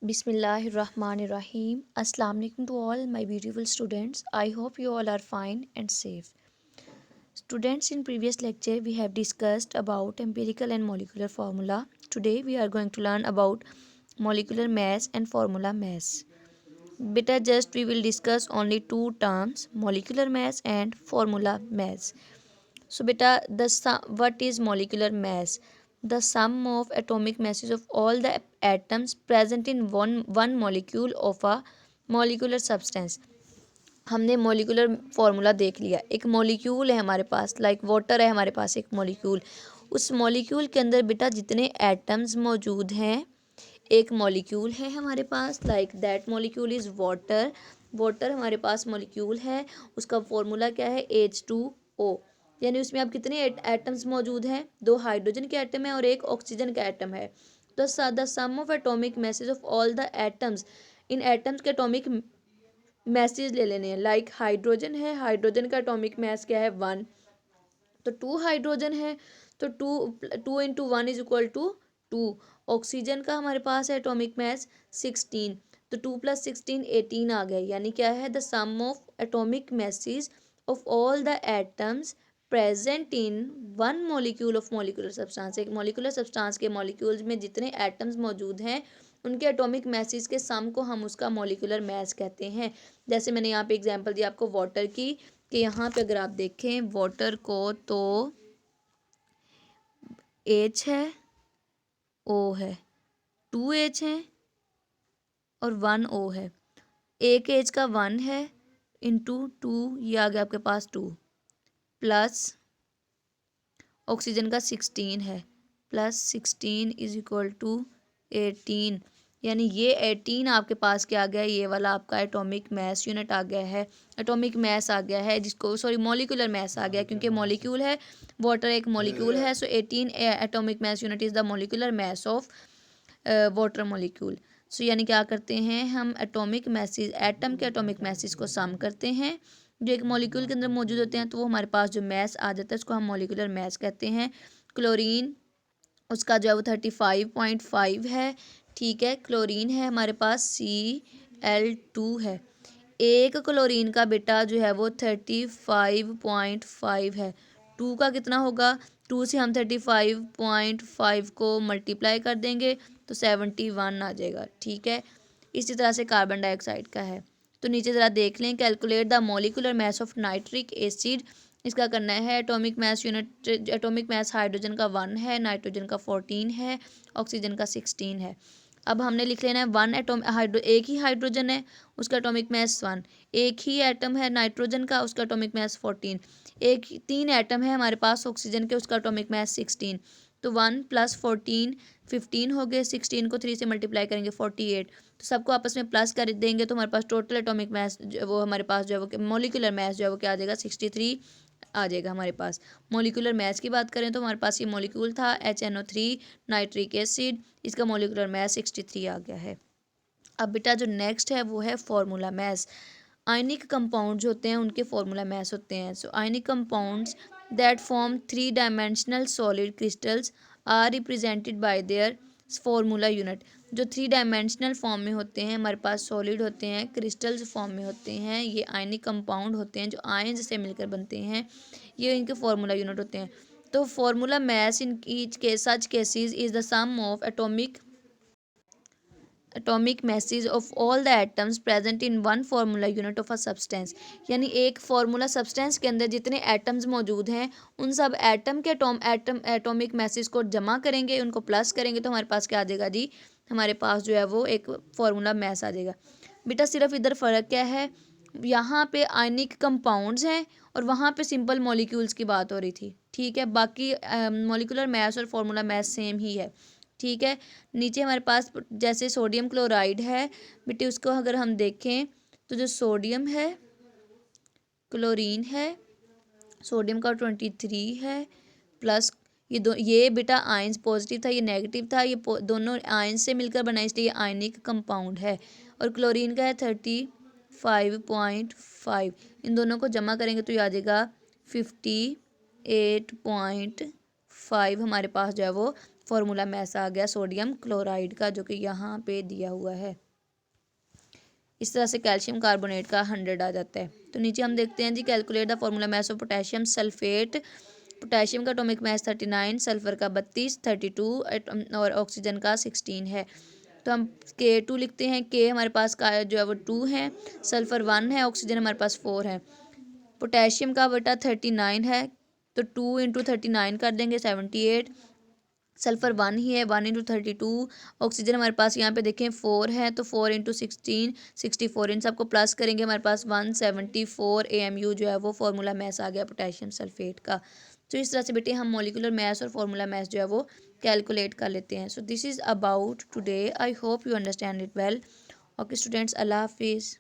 Bismillahirrahmanirrahim. Assalamu alaikum to all my beautiful students. I hope you all are fine and safe. Students, in previous lecture we have discussed about empirical and molecular formula. Today we are going to learn about molecular mass and formula mass. Beta just we will discuss only two terms, molecular mass and formula mass. So beta, what is molecular mass? The sum of atomic masses of all the atoms present in one molecule of a molecular substance. हमने molecular formula देख लिया। एक molecule है हमारे पास, like water है हमारे पास एक मोलिक्यूल। उस मोलिक्यूल के अंदर बेटा जितने एटम्स मौजूद हैं, एक मोलिक्यूल है हमारे पास, like that molecule is water. Water हमारे पास मोलिक्यूल है, उसका फॉर्मूला क्या है? H2O। यानी उसमें अब कितने एटम्स मौजूद हैं? दो हाइड्रोजन के एटम है और एक ऑक्सीजन का एटम है। तो the sum of atomic masses of all the atoms, इन एटम्स के एटॉमिक मैसेज ले लेने हैं। लाइक हाइड्रोजन है, हाइड्रोजन का एटॉमिक मैस क्या है? 1। तो 2 हाइड्रोजन है, तो 2 into 1 is equal to 2। Oxygen का हमारे पास है एटॉमिक मैस 16, तो 2 + 16 18 आ गए। यानी क्या है? The sum of atomic masses of all the atoms present in one molecule of molecular substance. एक मॉलिकुलर सब्सटेंस के मॉलिक्यूल्स में जितने एटम्स मौजूद हैं, उनके एटॉमिक मैसेज के सम को हम उसका मॉलिकुलर मैस कहते हैं। जैसे मैंने यहाँ पे एग्जांपल दिया आपको वाटर की, कि यहाँ पे अगर आप देखें वाटर को, तो H है, O है, 2H है और 1O है। एक H का 1 है इंटू 2, ये आ गया आपके पास 2, प्लस ऑक्सीजन का 16 है, प्लस 16 इज इक्वल टू 18। यानी ये 18 आपके पास क्या आ गया? ये वाला आपका एटॉमिक मैस यूनिट आ गया है। एटॉमिक मैस आ गया है, जिसको मॉलिक्यूलर मैस आ गया, क्योंकि मॉलिक्यूल है, वाटर एक मॉलिक्यूल है। So 18 atomic mass unit is the molecular mass of water molecule. So यानी क्या करते हैं हम? एटॉमिक मैसेज, एटम के एटॉमिक मैसेज को सम करते हैं जो एक मॉलिक्यूल के अंदर मौजूद होते हैं, तो वो हमारे पास जो मैस आ जाता है उसको हम मॉलिक्यूलर मैस कहते हैं। क्लोरीन, उसका जो है वो 35.5 है। ठीक है, क्लोरीन है हमारे पास Cl2 है। एक क्लोरीन का बेटा जो है वो 35.5 है। 2 का कितना होगा? 2 से हम 35.5 को मल्टीप्लाई कर देंगे तो 71 आ जाएगा। ठीक है, इसी तरह से कार्बन डाइऑक्साइड का है। तो नीचे ज़रा देख लें, calculate the molecular mass of nitric acid. इसका करना है atomic mass unit, atomic mass hydrogen का 1 है, नाइट्रोजन का 14 है, ऑक्सीजन का 16 है। अब हमने लिख लेना है एक ही हाइड्रोजन है, उसका एटॉमिक मैस 1। एक ही एटम है नाइट्रोजन का, उसका एटॉमिक मैस 14। 3 एटम है हमारे पास ऑक्सीजन के, उसका एटॉमिक मैस 16। तो 1 + 14 15 हो गए। 16 को 3 से मल्टीप्लाई करेंगे 48। तो सबको आपस में प्लस कर देंगे तो हमारे पास टोटल एटॉमिक मैस वो हमारे पास जो है वो मॉलिक्यूलर मैस जो है वो क्या आ जाएगा? 63 आ जाएगा हमारे पास। मॉलिक्यूलर मैस की बात करें तो हमारे पास ये मॉलिक्यूल था HNO3 नाइट्रिक एसिड, इसका मॉलिक्यूलर मैस 63 आ गया है। अब बेटा जो नेक्स्ट है वो है फार्मूला मैस। आयनिक कंपाउंड जो होते हैं उनके फार्मूला मैस होते हैं। So ionic compounds that form 3 dimensional solid crystals are represented by their formula unit. जो 3 डायमेंशनल फॉर्म में होते हैं, हमारे पास सॉलिड होते हैं, क्रिस्टल्स फॉर्म में होते हैं, ये आयनिक कंपाउंड होते हैं जो आयन से मिलकर बनते हैं, ये इनके फार्मूला यूनिट होते हैं। तो फार्मूला मैस इन ईच के such cases is the sum of atomic masses of all the atoms present in one formula unit of a substance। यानी एक फार्मूला सब्सटेंस के अंदर जितने एटम्स मौजूद हैं, उन सब एटम के एटॉमिक मैसेज को जमा करेंगे, उनको प्लस करेंगे तो हमारे पास क्या आ जाएगा जी? हमारे पास जो है वो एक फार्मूला मैस आ जाएगा। बेटा सिर्फ इधर फ़र्क क्या है? यहाँ पे आयनिक कंपाउंड्स हैं और वहाँ पे सिंपल मॉलिक्यूल्स की बात हो रही थी। ठीक है, बाकी मॉलिकुलर मैस और फार्मूला मैस सेम ही है। ठीक है, नीचे हमारे पास जैसे सोडियम क्लोराइड है बेटे, उसको अगर हम देखें तो जो सोडियम है, क्लोरीन है, सोडियम का 23 है, प्लस ये बेटा आयंस पॉजिटिव था, ये नेगेटिव था, ये दोनों आयंस से मिलकर बना, इसलिए ये आयनिक कंपाउंड है। और क्लोरीन का है 35.5। इन दोनों को जमा करेंगे तो ये आ जाएगा 58.5 हमारे पास जो है वो फॉर्मूला मैस आ गया सोडियम क्लोराइड का, जो कि यहाँ पे दिया हुआ है। इस तरह से कैल्शियम कार्बोनेट का 100 आ जाता है। तो नीचे हम देखते हैं जी, calculate the formula mass of potassium sulphate. Potassium का एटॉमिक मैस 39, सल्फर का 32, 32 और ऑक्सीजन का 16 है। तो हम K2 लिखते हैं। K हमारे पास का जो है वो 2 है, सल्फर 1 है, ऑक्सीजन हमारे पास 4 है। पोटेशियम का बटा 39 है, तो 2 इंटू 39 कर देंगे 78। सल्फर 1 ही है, 1 इंटू 32। ऑक्सीजन हमारे पास यहाँ पे देखें 4 है, तो 4 इंटू 16 64। इन सबको प्लस करेंगे, हमारे पास 174 AMU जो है वो फार्मूला मैस आ गया पोटेशियम सल्फेट का। तो इस तरह से बेटे हम मॉलिकुलर मैस और फार्मूला मैस जो है वो कैलकुलेट कर लेते हैं। So this is about today. I hope you understand it well. Okay students, अल्लाह हाफिज़।